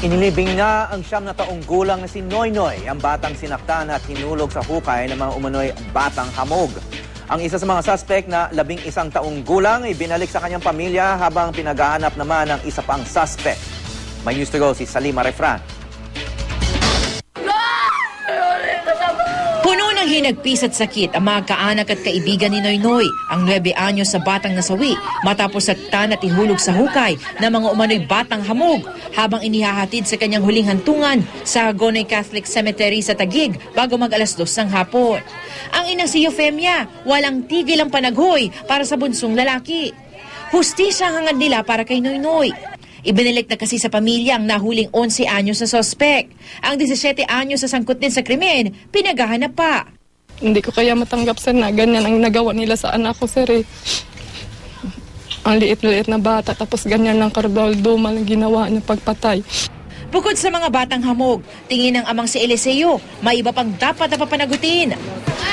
Inilibing na ang 9 na taong gulang na si Noynoy, ang batang sinaktan at hinulog sa hukay ng mga umano'y batang hamog. Ang isa sa mga suspect na 11 taong gulang ay binalik sa kanyang pamilya habang pinaghahanap naman ng isa pang suspect. May news to go si Salima Refran. Puno ng hinagpis at sakit ang mga kaanak at kaibigan ni Noynoy, ang 9 anyos sa batang nasawi matapos saktan at ihulog sa hukay ng mga umano'y batang hamog habang inihahatid sa kanyang huling hantungan sa Hagonoy Catholic Cemetery sa Taguig bago mag-alas 2 ng hapon. Ang ina si Eufemia, walang tigil ang panaghoy para sa bunsong lalaki. Hustisya ang hangad nila para kay Noynoy. Ibinilik na kasi sa pamilya ang nahuling 11 anyos na sospek. Ang 17 anyos na sangkot din sa krimen, pinaghahanap pa. Hindi ko kaya matanggap, sir, na ganyan ang nagawa nila sa anak ko, sir. Ang liit-liit na bata, tapos ganyan ng kardal-dumal ang ginawa niya pagpatay. Bukod sa mga batang hamog, tingin ng amang si Eliseo, may iba pang dapat na papanagutin.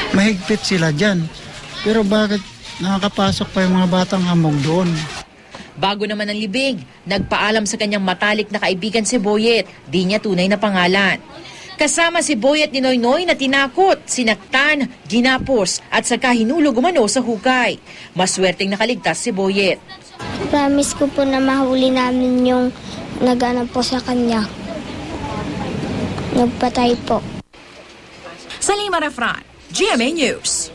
Mahigpit sila dyan. Pero bakit nakakapasok pa yung mga batang hamog doon? Bago naman ang libing, nagpaalam sa kanyang matalik na kaibigan si Boyet, di niya tunay na pangalan. Kasama si Boyet ni Noynoy na tinakot, sinaktan, ginapos at saka hinulog umano sa hukay. Maswerteng nakaligtas si Boyet. Promise ko po na mahuli namin yung nagana po sa kanya. Nagpatay po. Salima Refran, GMA News.